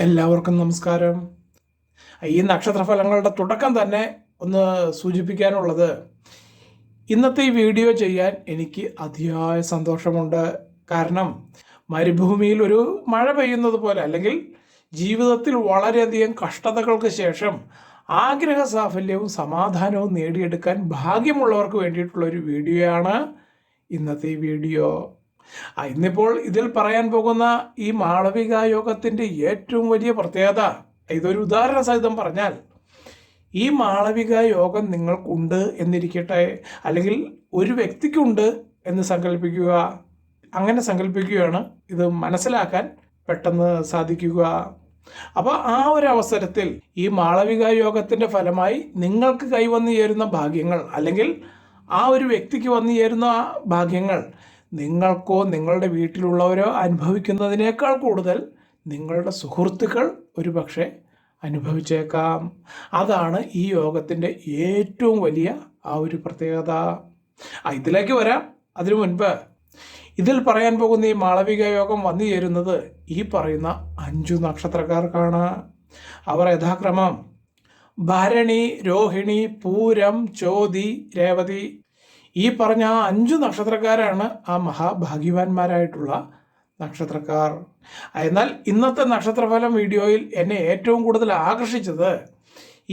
എല്ലാവർക്കും നമസ്കാരം. ഈ നക്ഷത്രഫലങ്ങളുടെ തുടക്കം തന്നെ ഒന്ന് സൂചിപ്പിക്കാനുള്ളത്, ഇന്നത്തെ ഈ വീഡിയോ ചെയ്യാൻ എനിക്ക് അതിയായ സന്തോഷമുണ്ട്. കാരണം മരുഭൂമിയിൽ ഒരു മഴ പെയ്യുന്നത് പോലെ, അല്ലെങ്കിൽ ജീവിതത്തിൽ വളരെയധികം കഷ്ടതകൾക്ക് ശേഷം ആഗ്രഹ സാഫല്യവും സമാധാനവും നേടിയെടുക്കാൻ ഭാഗ്യമുള്ളവർക്ക് വേണ്ടിയിട്ടുള്ള ഒരു വീഡിയോയാണ് ഇന്നത്തെ ഈ വീഡിയോ. ഇന്നിപ്പോൾ ഇതിൽ പറയാൻ പോകുന്ന ഈ മാളവിക യോഗത്തിൻ്റെ ഏറ്റവും വലിയ പ്രത്യേകത, ഇതൊരു ഉദാഹരണ സഹിതം പറഞ്ഞാൽ, ഈ മാളവിക യോഗം നിങ്ങൾക്കുണ്ട് എന്നിരിക്കട്ടെ, അല്ലെങ്കിൽ ഒരു വ്യക്തിക്കുണ്ട് എന്ന് സങ്കല്പിക്കുക. അങ്ങനെ സങ്കല്പിക്കുകയാണ് ഇത് മനസ്സിലാക്കാൻ പെട്ടെന്ന് സാധിക്കുക. അപ്പോൾ ആ ഒരു അവസരത്തിൽ ഈ മാളവിക യോഗത്തിൻ്റെ ഫലമായി നിങ്ങൾക്ക് കൈവന്നു ചേരുന്ന ഭാഗ്യങ്ങൾ, അല്ലെങ്കിൽ ആ ഒരു വ്യക്തിക്ക് വന്നു ചേരുന്ന ഭാഗ്യങ്ങൾ നിങ്ങൾക്കോ നിങ്ങളുടെ വീട്ടിലുള്ളവരോ അനുഭവിക്കുന്നതിനേക്കാൾ കൂടുതൽ നിങ്ങളുടെ സുഹൃത്തുക്കൾ ഒരുപക്ഷെ അനുഭവിച്ചേക്കാം. അതാണ് ഈ യോഗത്തിൻ്റെ ഏറ്റവും വലിയ ആ ഒരു പ്രത്യേകത. ഇതിലേക്ക് വരാം. അതിനു മുൻപ് ഇതിൽ പറയാൻ പോകുന്ന ഈ മാളവിക യോഗം വന്നു ചേരുന്നത് ഈ പറയുന്ന 5 നക്ഷത്രക്കാർക്കാണ്. അവർ യഥാക്രമം ഭരണി, രോഹിണി, പൂരം, ചോതി, രേവതി. ഈ പറഞ്ഞ 5 നക്ഷത്രക്കാരാണ് ആ മഹാഭാഗ്യവാന്മാരായിട്ടുള്ള നക്ഷത്രക്കാർ. എന്നാൽ ഇന്നത്തെ നക്ഷത്രഫലം വീഡിയോയിൽ എന്നെ ഏറ്റവും കൂടുതൽ ആകർഷിച്ചത്,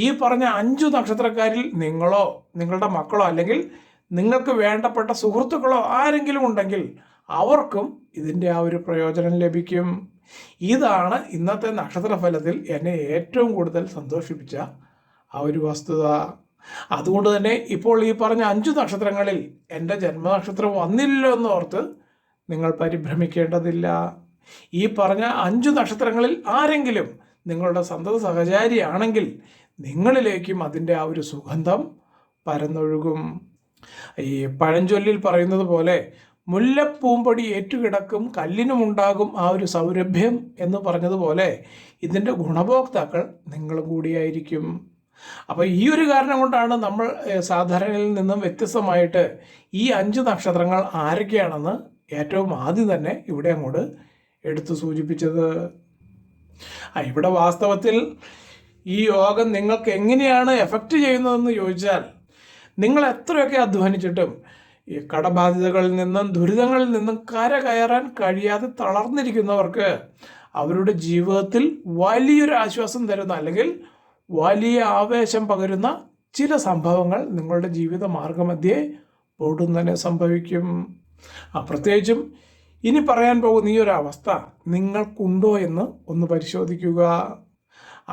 ഈ പറഞ്ഞ 5 നക്ഷത്രക്കാരിൽ നിങ്ങളോ നിങ്ങളുടെ മക്കളോ അല്ലെങ്കിൽ നിങ്ങൾക്ക് വേണ്ടപ്പെട്ട സുഹൃത്തുക്കളോ ആരെങ്കിലും ഉണ്ടെങ്കിൽ അവർക്കും ഇതിൻ്റെ ആ ഒരു പ്രയോജനം ലഭിക്കും. ഇതാണ് ഇന്നത്തെ നക്ഷത്രഫലത്തിൽ എന്നെ ഏറ്റവും കൂടുതൽ സന്തോഷിപ്പിച്ച ആ ഒരു വസ്തുത. അതുകൊണ്ട് തന്നെ ഇപ്പോൾ ഈ പറഞ്ഞ 5 നക്ഷത്രങ്ങളിൽ എൻ്റെ ജന്മനക്ഷത്രം വന്നില്ലല്ലോ എന്നോർത്ത് നിങ്ങൾ പരിഭ്രമിക്കേണ്ടതില്ല. ഈ പറഞ്ഞ 5 നക്ഷത്രങ്ങളിൽ ആരെങ്കിലും നിങ്ങളുടെ സന്തത സഹചാരിയാണെങ്കിൽ നിങ്ങളിലേക്കും അതിൻ്റെ ആ ഒരു സുഗന്ധം പരന്നൊഴുകും. ഈ പഴഞ്ചൊല്ലിൽ പറയുന്നത് പോലെ, മുല്ലപ്പൂമ്പൊടി ഏറ്റുകിടക്കും കല്ലിനുമുണ്ടാകും ആ ഒരു സൗരഭ്യം എന്ന് പറഞ്ഞതുപോലെ, ഇതിൻ്റെ ഗുണഭോക്താക്കൾ നിങ്ങളും കൂടിയായിരിക്കും. അപ്പോൾ ഈ ഒരു കാരണം കൊണ്ടാണ് നമ്മൾ സാധാരണയിൽ നിന്നും വ്യത്യസ്തമായിട്ട് ഈ 5 നക്ഷത്രങ്ങൾ ആരൊക്കെയാണെന്ന് ഏറ്റവും ആദ്യം തന്നെ ഇവിടെ അങ്ങോട്ട് എടുത്തു സൂചിപ്പിച്ചത്. ഇവിടെ വാസ്തവത്തിൽ ഈ യോഗം നിങ്ങൾക്ക് എങ്ങനെയാണ് എഫക്റ്റ് ചെയ്യുന്നതെന്ന് ചോദിച്ചാൽ, നിങ്ങൾ എത്രയൊക്കെ അധ്വാനിച്ചിട്ടും ഈ കടബാധ്യതകളിൽ നിന്നും ദുരിതങ്ങളിൽ നിന്നും കയറാൻ കഴിയാതെ തളർന്നിരിക്കുന്നവർക്ക് അവരുടെ ജീവിതത്തിൽ വലിയൊരു ആശ്വാസം തരുന്ന, അല്ലെങ്കിൽ വലിയ ആവേശം പകരുന്ന ചില സംഭവങ്ങൾ നിങ്ങളുടെ ജീവിത മാർഗമധ്യേ പൊടുന്നനെ സംഭവിക്കും. പ്രത്യേകിച്ചും ഇനി പറയാൻ പോകുന്ന ഈ ഒരു അവസ്ഥ നിങ്ങൾക്കുണ്ടോ എന്ന് ഒന്ന് പരിശോധിക്കുക.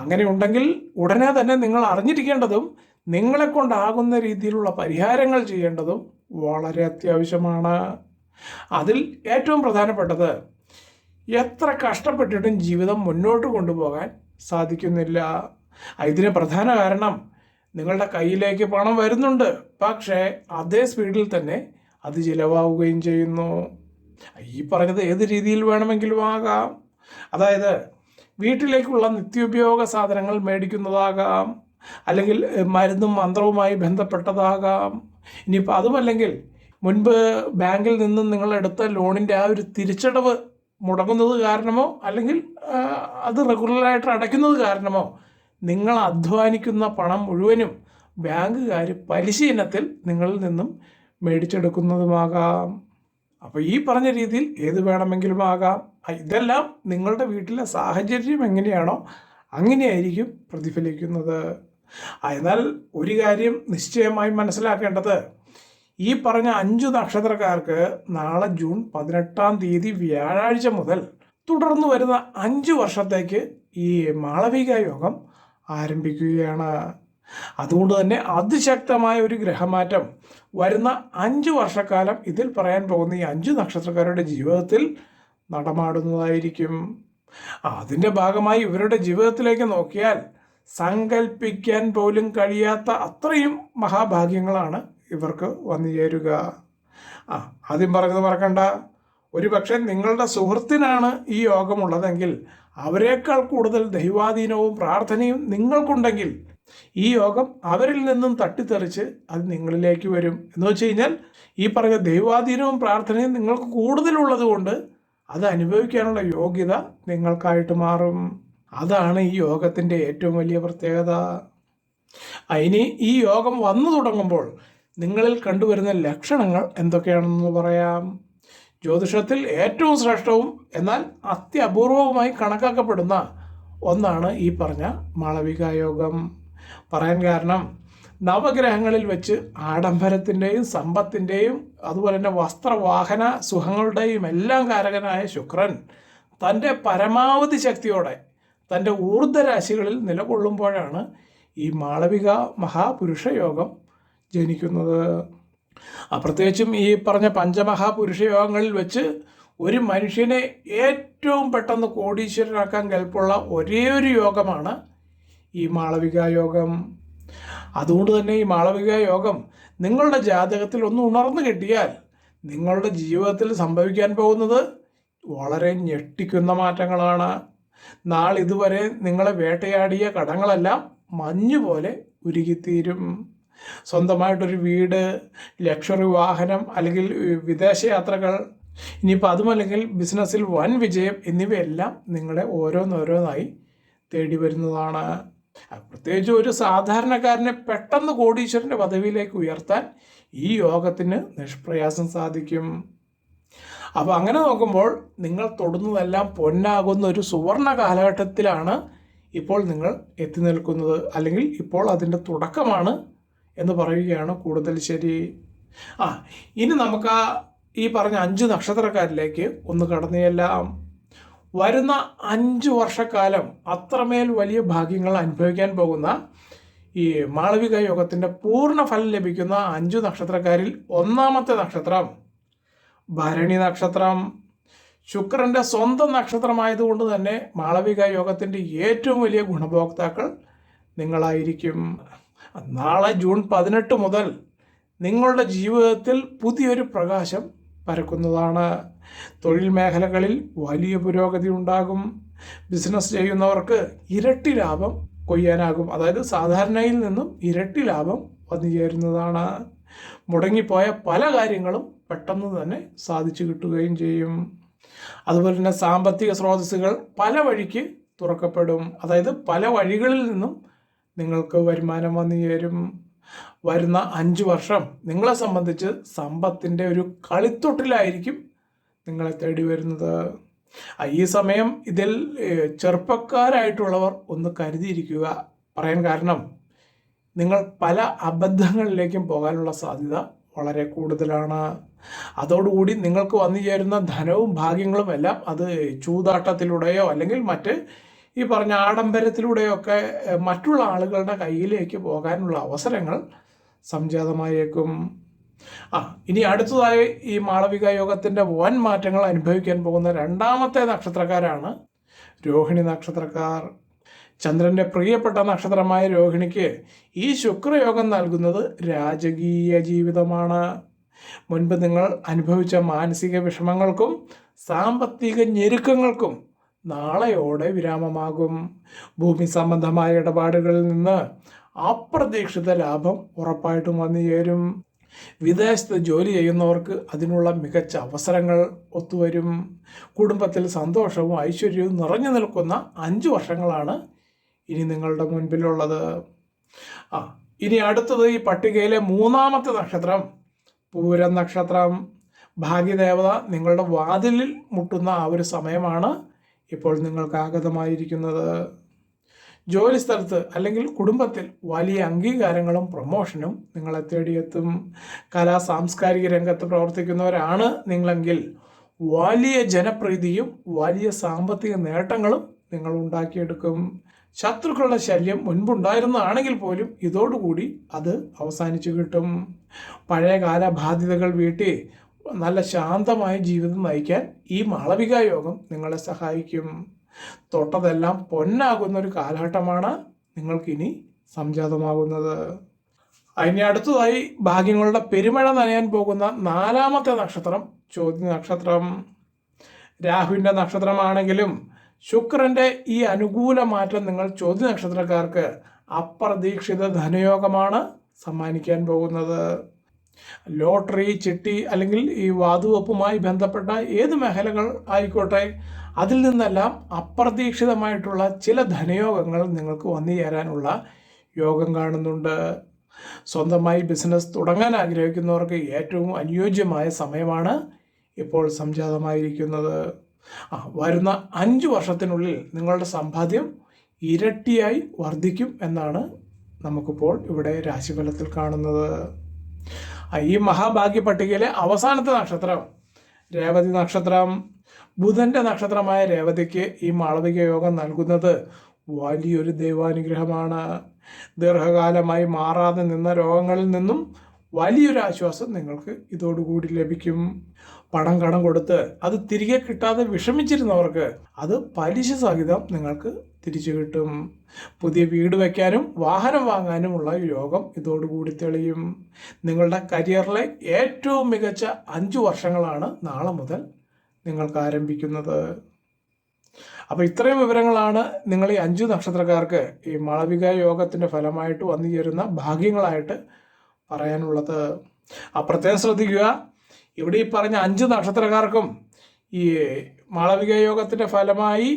അങ്ങനെ ഉണ്ടെങ്കിൽ ഉടനെ തന്നെ നിങ്ങൾ അറിഞ്ഞിരിക്കേണ്ടതും നിങ്ങളെ കൊണ്ടാകുന്ന രീതിയിലുള്ള പരിഹാരങ്ങൾ ചെയ്യേണ്ടതും വളരെ അത്യാവശ്യമാണ്. അതിൽ ഏറ്റവും പ്രധാനപ്പെട്ടത്, എത്ര കഷ്ടപ്പെട്ടിട്ടും ജീവിതം മുന്നോട്ട് കൊണ്ടുപോകാൻ സാധിക്കുന്നില്ല. ഇതിന് പ്രധാന കാരണം, നിങ്ങളുടെ കയ്യിലേക്ക് പണം വരുന്നുണ്ട്, പക്ഷേ അതേ സ്പീഡിൽ തന്നെ അത് ചിലവാവുകയും ചെയ്യുന്നു. ഈ പറഞ്ഞത് ഏത് രീതിയിൽ വേണമെങ്കിലും ആകാം. അതായത് വീട്ടിലേക്കുള്ള നിത്യോപയോഗ സാധനങ്ങൾ മേടിക്കുന്നതാകാം, അല്ലെങ്കിൽ മരുന്നും മന്ത്രവുമായി ബന്ധപ്പെട്ടതാകാം. ഇനിയിപ്പോൾ അതുമല്ലെങ്കിൽ മുൻപ് ബാങ്കിൽ നിന്നും നിങ്ങൾ എടുത്ത ലോണിൻ്റെ ആ ഒരു തിരിച്ചടവ് മുടങ്ങുന്നത് കാരണമോ, അല്ലെങ്കിൽ അത് റെഗുലറായിട്ട് അടയ്ക്കുന്നത് കാരണമോ നിങ്ങൾ അധ്വാനിക്കുന്ന പണം മുഴുവനും ബാങ്കുകാർ പലിശ ഇനത്തിൽ നിങ്ങളിൽ നിന്നും മേടിച്ചെടുക്കുന്നതുമാകാം. അപ്പോൾ ഈ പറഞ്ഞ രീതിയിൽ ഏത് വേണമെങ്കിലും ആകാം. ഇതെല്ലാം നിങ്ങളുടെ വീട്ടിലെ സാഹചര്യം എങ്ങനെയാണോ അങ്ങനെയായിരിക്കും പ്രതിഫലിക്കുന്നത്. എന്നാൽ ഒരു കാര്യം നിശ്ചയമായും മനസ്സിലാക്കേണ്ടത്, ഈ പറഞ്ഞ 5 നക്ഷത്രക്കാർക്ക് നാളെ ജൂൺ 18-ാം തീയതി വ്യാഴാഴ്ച മുതൽ തുടർന്ന് വരുന്ന 5 വർഷത്തേക്ക് ഈ മാളവിക യോഗം ആരംഭിക്കുകയാണ്. അതുകൊണ്ട് തന്നെ അതിശക്തമായ ഒരു ഗ്രഹമാറ്റം വരുന്ന 5 വർഷക്കാലം ഇതിൽ പറയാൻ പോകുന്ന ഈ 5 നക്ഷത്രക്കാരുടെ ജീവിതത്തിൽ നടമാടുന്നതായിരിക്കും. അതിൻ്റെ ഭാഗമായി ഇവരുടെ ജീവിതത്തിലേക്ക് നോക്കിയാൽ സങ്കല്പിക്കാൻ പോലും കഴിയാത്ത അത്രയും മഹാഭാഗ്യങ്ങളാണ് ഇവർക്ക് വന്നു ചേരുക. ആദ്യം പറഞ്ഞത് മറക്കണ്ട, ഒരു പക്ഷേ നിങ്ങളുടെ സുഹൃത്തിനാണ് ഈ യോഗമുള്ളതെങ്കിൽ അവരെക്കാൾ കൂടുതൽ ദൈവാധീനവും പ്രാർത്ഥനയും നിങ്ങൾക്കുണ്ടെങ്കിൽ ഈ യോഗം അവരിൽ നിന്നും തട്ടിത്തെറിച്ച് അത് നിങ്ങളിലേക്ക് വരും. എന്ന് വെച്ച് കഴിഞ്ഞാൽ ഈ പറഞ്ഞ ദൈവാധീനവും പ്രാർത്ഥനയും നിങ്ങൾക്ക് കൂടുതലുള്ളത് കൊണ്ട് അത് അനുഭവിക്കാനുള്ള യോഗ്യത നിങ്ങൾക്കായിട്ട് മാറും. അതാണ് ഈ യോഗത്തിൻ്റെ ഏറ്റവും വലിയ പ്രത്യേകത. ഇനി ഈ യോഗം വന്നു തുടങ്ങുമ്പോൾ നിങ്ങളിൽ കണ്ടുവരുന്ന ലക്ഷണങ്ങൾ എന്തൊക്കെയാണെന്ന് പറയാം. ജ്യോതിഷത്തിൽ ഏറ്റവും ശ്രേഷ്ഠവും എന്നാൽ അത്യപൂർവവുമായി കണക്കാക്കപ്പെടുന്ന ഒന്നാണ് ഈ പറഞ്ഞ മാളവിക യോഗം. പറയാൻ കാരണം, നവഗ്രഹങ്ങളിൽ വെച്ച് ആഡംബരത്തിൻ്റെയും സമ്പത്തിൻ്റെയും അതുപോലെ തന്നെ വസ്ത്രവാഹന സുഖങ്ങളുടെയും എല്ലാം കാരകനായ ശുക്രൻ തൻ്റെ പരമാവധി ശക്തിയോടെ തൻ്റെ ഊർധ്വരാശികളിൽ നിലകൊള്ളുമ്പോഴാണ് ഈ മാളവിക മഹാപുരുഷ യോഗം ജനിക്കുന്നത്. പ്രത്യേകിച്ചും ഈ പറഞ്ഞ പഞ്ചമഹാപുരുഷ യോഗങ്ങളിൽ വെച്ച് ഒരു മനുഷ്യനെ ഏറ്റവും പെട്ടെന്ന് കോടീശ്വരനാക്കാൻ കെൽപ്പുള്ള ഒരേ ഒരു യോഗമാണ് ഈ മാളവിക യോഗം. അതുകൊണ്ട് തന്നെ ഈ മാളവിക യോഗം നിങ്ങളുടെ ജാതകത്തിൽ ഒന്ന് ഉണർന്നു കിട്ടിയാൽ നിങ്ങളുടെ ജീവിതത്തിൽ സംഭവിക്കാൻ പോകുന്നത് വളരെ ഞെട്ടിക്കുന്ന മാറ്റങ്ങളാണ്. നാളിതുവരെ നിങ്ങളെ വേട്ടയാടിയ കടങ്ങളെല്ലാം മഞ്ഞ് പോലെ ഉരുകിത്തീരും. സ്വന്തമായിട്ടൊരു വീട്, ലക്ഷറി വാഹനം, അല്ലെങ്കിൽ വിദേശയാത്രകൾ, ഇനിയിപ്പോൾ അതുമല്ലെങ്കിൽ ബിസിനസ്സിൽ വൻ വിജയം എന്നിവയെല്ലാം നിങ്ങളെ ഓരോന്നോരോന്നായി തേടി വരുന്നതാണ്. പ്രത്യേകിച്ച് ഒരു സാധാരണക്കാരനെ പെട്ടെന്ന് കോടീശ്വരൻ്റെ പദവിയിലേക്ക് ഉയർത്താൻ ഈ യോഗത്തിന് നിഷ്പ്രയാസം സാധിക്കും. അപ്പോൾ അങ്ങനെ നോക്കുമ്പോൾ നിങ്ങൾ തൊടുന്നതെല്ലാം പൊന്നാകുന്ന ഒരു സുവർണ കാലഘട്ടത്തിലാണ് ഇപ്പോൾ നിങ്ങൾ എത്തി നിൽക്കുന്നത്, അല്ലെങ്കിൽ ഇപ്പോൾ അതിൻ്റെ തുടക്കമാണ് എന്ന് പറയുകയാണ് കൂടുതൽ ശരി. ഇനി നമുക്ക് ഈ പറഞ്ഞ 5 നക്ഷത്രക്കാരിലേക്ക് ഒന്ന് കടന്നു ചെല്ലാം. വരുന്ന 5 വർഷക്കാലം അത്രമേൽ വലിയ ഭാഗ്യങ്ങൾ അനുഭവിക്കാൻ പോകുന്ന ഈ മാളവിക യോഗത്തിൻ്റെ പൂർണ്ണ ഫലം ലഭിക്കുന്ന 5 നക്ഷത്രക്കാരിൽ ഒന്നാമത്തെ നക്ഷത്രം ഭരണി നക്ഷത്രം. ശുക്രൻ്റെ സ്വന്തം നക്ഷത്രമായതുകൊണ്ട് തന്നെ മാളവിക യോഗത്തിൻ്റെ ഏറ്റവും വലിയ ഗുണഭോക്താക്കൾ നിങ്ങളായിരിക്കും. നാളെ ജൂൺ 18 മുതൽ നിങ്ങളുടെ ജീവിതത്തിൽ പുതിയൊരു പ്രകാശം പരക്കുന്നതാണ്. തൊഴിൽ മേഖലകളിൽ വലിയ പുരോഗതി ഉണ്ടാകും. ബിസിനസ് ചെയ്യുന്നവർക്ക് ഇരട്ടി ലാഭം കൊയ്യാനാകും. അതായത് സാധാരണയിൽ നിന്നും ഇരട്ടി ലാഭം വന്നു ചേരുന്നതാണ്. മുടങ്ങിപ്പോയ പല കാര്യങ്ങളും പെട്ടെന്ന് തന്നെ സാധിച്ചു കിട്ടുകയും ചെയ്യും. അതുപോലെ തന്നെ സാമ്പത്തിക സ്രോതസ്സുകൾ പല വഴിക്ക് തുറക്കപ്പെടും. അതായത് പല വഴികളിൽ നിന്നും നിങ്ങൾക്ക് വരുമാനം വന്നു ചേരും. വരുന്ന 5 വർഷം നിങ്ങളെ സംബന്ധിച്ച് സമ്പത്തിൻ്റെ ഒരു കളിത്തൊട്ടിലായിരിക്കും നിങ്ങളെ തേടി വരുന്നത്. ഈ സമയം ഇതിൽ ചെറുപ്പക്കാരായിട്ടുള്ളവർ ഒന്ന് കരുതിയിരിക്കുക. പറയാൻ കാരണം, നിങ്ങൾ പല അബദ്ധങ്ങളിലേക്കും പോകാനുള്ള സാധ്യത വളരെ കൂടുതലാണ്. അതോടുകൂടി നിങ്ങൾക്ക് വന്നു ചേരുന്ന ധനവും ഭാഗ്യങ്ങളും എല്ലാം അത് ചൂതാട്ടത്തിലൂടെയോ അല്ലെങ്കിൽ മറ്റ് ഈ പറഞ്ഞ ആഡംബരത്തിലൂടെയോ ഒക്കെ മറ്റുള്ള ആളുകളുടെ കയ്യിലേക്ക് പോകാനുള്ള അവസരങ്ങൾ സംജാതമായേക്കും. ഇനി അടുത്തതായി ഈ മാളവിക യോഗത്തിൻ്റെ വൻ മാറ്റങ്ങൾ അനുഭവിക്കാൻ പോകുന്ന രണ്ടാമത്തെ നക്ഷത്രക്കാരാണ് രോഹിണി നക്ഷത്രക്കാർ. ചന്ദ്രൻ്റെ പ്രിയപ്പെട്ട നക്ഷത്രമായ രോഹിണിക്ക് ഈ ശുക്രയോഗം നൽകുന്നത് രാജകീയ ജീവിതമാണ്. മുൻപ് നിങ്ങൾ അനുഭവിച്ച മാനസിക വിഷമങ്ങൾക്കും സാമ്പത്തിക ഞെരുക്കങ്ങൾക്കും നാളെയോടെ വിരാമമാകും. ഭൂമി സംബന്ധമായ ഇടപാടുകളിൽ നിന്ന് അപ്രതീക്ഷിത ലാഭം ഉറപ്പായിട്ടും വന്നു ചേരും. വിദേശത്ത് ജോലി ചെയ്യുന്നവർക്ക് അതിനുള്ള മികച്ച അവസരങ്ങൾ ഒത്തുവരും. കുടുംബത്തിൽ സന്തോഷവും ഐശ്വര്യവും നിറഞ്ഞു നിൽക്കുന്ന 5 വർഷങ്ങളാണ് ഇനി നിങ്ങളുടെ മുൻപിലുള്ളത്. ഇനി അടുത്തത് ഈ പട്ടികയിലെ മൂന്നാമത്തെ നക്ഷത്രം പൂരം നക്ഷത്രം. ഭാഗ്യദേവത നിങ്ങളുടെ വാതിലിൽ മുട്ടുന്ന ആ ഒരു സമയമാണ് ഇപ്പോൾ നിങ്ങൾക്ക് ആഗതമായിരിക്കുന്നത്. ജോലി സ്ഥലത്ത് അല്ലെങ്കിൽ കുടുംബത്തിൽ വലിയ അംഗീകാരങ്ങളും പ്രൊമോഷനും നിങ്ങളെ തേടിയെത്തും. കലാ സാംസ്കാരിക രംഗത്ത് പ്രവർത്തിക്കുന്നവരാണ് നിങ്ങളെങ്കിൽ വലിയ ജനപ്രീതിയും വലിയ സാമ്പത്തിക നേട്ടങ്ങളും നിങ്ങൾ ഉണ്ടാക്കിയെടുക്കും. ശത്രുക്കളുടെ ശല്യം മുൻപുണ്ടായിരുന്നതാണെങ്കിൽ പോലും ഇതോടുകൂടി അത് അവസാനിച്ചു കിട്ടും. പഴയകാല ബാധ്യതകൾ വീട്ടി നല്ല ശാന്തമായ ജീവിതം നയിക്കാൻ ഈ മാളവിക യോഗം നിങ്ങളെ സഹായിക്കും. തൊട്ടതെല്ലാം പൊന്നാകുന്ന ഒരു കാലഘട്ടമാണ് നിങ്ങൾക്കിനി സംജാതമാകുന്നത്. അതിന് അടുത്തതായി ഭാഗ്യങ്ങളുടെ പെരുമഴ നനയാൻ പോകുന്ന 4ാമത്തെ നക്ഷത്രം ചോതി നക്ഷത്രം. രാഹുവിൻ്റെ നക്ഷത്രമാണെങ്കിലും ശുക്രൻ്റെ ഈ അനുകൂല മാറ്റം നിങ്ങൾ ചോതി നക്ഷത്രക്കാർക്ക് അപ്രതീക്ഷിത ധനയോഗമാണ് സമ്മാനിക്കാൻ പോകുന്നത്. ലോട്ടറി, ചിട്ടി അല്ലെങ്കിൽ ഈ വാതുവെപ്പുമായി ബന്ധപ്പെട്ട ഏത് മേഖലകൾ ആയിക്കോട്ടെ, അതിൽ നിന്നെല്ലാം അപ്രതീക്ഷിതമായിട്ടുള്ള ചില ധനയോഗങ്ങൾ നിങ്ങൾക്ക് വന്നു ചേരാനുള്ള യോഗം കാണുന്നുണ്ട്. സ്വന്തമായി ബിസിനസ് തുടങ്ങാൻ ആഗ്രഹിക്കുന്നവർക്ക് ഏറ്റവും അനുയോജ്യമായ സമയമാണ് ഇപ്പോൾ സംജാതമായിരിക്കുന്നത്. വരുന്ന 5 വർഷത്തിനുള്ളിൽ നിങ്ങളുടെ സമ്പാദ്യം ഇരട്ടിയായി വർദ്ധിക്കും എന്നാണ് നമുക്കിപ്പോൾ ഇവിടെ രാശിഫലത്തിൽ കാണുന്നത്. ഈ മഹാഭാഗ്യ പട്ടികയിലെ അവസാനത്തെ നക്ഷത്രം രേവതി നക്ഷത്രം. ബുധന്റെ നക്ഷത്രമായ രേവതിക്ക് ഈ മാളവിക യോഗം നൽകുന്നത് വലിയൊരു ദൈവാനുഗ്രഹമാണ്. ദീർഘകാലമായി മാറാതെ നിന്ന രോഗങ്ങളിൽ നിന്നും വലിയൊരു ആശ്വാസം നിങ്ങൾക്ക് ഇതോടുകൂടി ലഭിക്കും. പണം കടം കൊടുത്ത് അത് തിരികെ കിട്ടാതെ വിഷമിച്ചിരുന്നവർക്ക് അത് പലിശ സഹിതം നിങ്ങൾക്ക് തിരിച്ചു കിട്ടും. പുതിയ വീട് വയ്ക്കാനും വാഹനം വാങ്ങാനുമുള്ള യോഗം ഇതോടുകൂടി തെളിയും. നിങ്ങളുടെ കരിയറിലെ ഏറ്റവും മികച്ച 5 വർഷങ്ങളാണ് നാളെ മുതൽ നിങ്ങൾക്ക് ആരംഭിക്കുന്നത്. അപ്പോൾ ഇത്രയും വിവരങ്ങളാണ് നിങ്ങൾ ഈ 5 നക്ഷത്രക്കാർക്ക് ഈ മാളവിക യോഗത്തിൻ്റെ ഫലമായിട്ട് വന്നു ചേരുന്ന ഭാഗ്യങ്ങളായിട്ട് പറയാനുള്ളത്. പ്രത്യേകം ശ്രദ്ധിക്കുക, ഇവിടെ ഈ പറഞ്ഞ 5 നക്ഷത്രക്കാർക്കും ഈ മാളവിക യോഗത്തിൻ്റെ ഫലമായി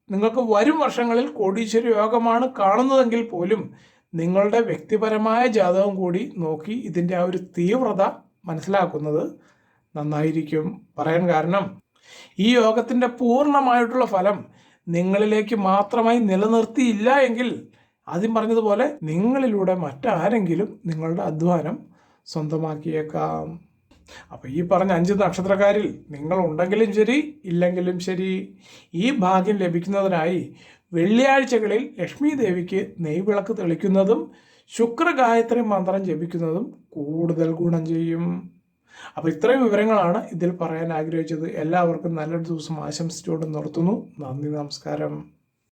നിങ്ങൾക്ക് വരും വർഷങ്ങളിൽ കോടീശ്വര യോഗമാണ് കാണുന്നതെങ്കിൽ പോലും നിങ്ങളുടെ വ്യക്തിപരമായ ജാതകം കൂടി നോക്കി ഇതിൻ്റെ ആ ഒരു തീവ്രത മനസ്സിലാക്കുന്നത് നന്നായിരിക്കും. പറയാൻ കാരണം ഈ യോഗത്തിൻ്റെ പൂർണ്ണമായിട്ടുള്ള ഫലം നിങ്ങളിലേക്ക് മാത്രമായി നിലനിർത്തിയില്ല എങ്കിൽ ആദ്യം പറഞ്ഞതുപോലെ നിങ്ങളിലൂടെ മറ്റാരെങ്കിലും നിങ്ങളുടെ അധ്വാനം സ്വന്തമാക്കിയേക്കാം. അപ്പോൾ ഈ പറഞ്ഞ 5 നക്ഷത്രക്കാരിൽ നിങ്ങൾ ഉണ്ടെങ്കിലും ശരി ഇല്ലെങ്കിലും ശരി ഈ ഭാഗ്യം ലഭിക്കുന്നതിനായി വെള്ളിയാഴ്ചകളിൽ ലക്ഷ്മി ദേവിക്ക് നെയ്വിളക്ക് തെളിക്കുന്നതും ശുക്രഗായത്രി മന്ത്രം ജപിക്കുന്നതും കൂടുതൽ ഗുണം ചെയ്യും. അപ്പോൾ ഇത്രയും വിവരങ്ങളാണ് ഇതിൽ പറയാൻ ആഗ്രഹിച്ചത്. എല്ലാവർക്കും നല്ലൊരു ദിവസം ആശംസിച്ചുകൊണ്ട് നിർത്തുന്നു. നന്ദി, നമസ്കാരം.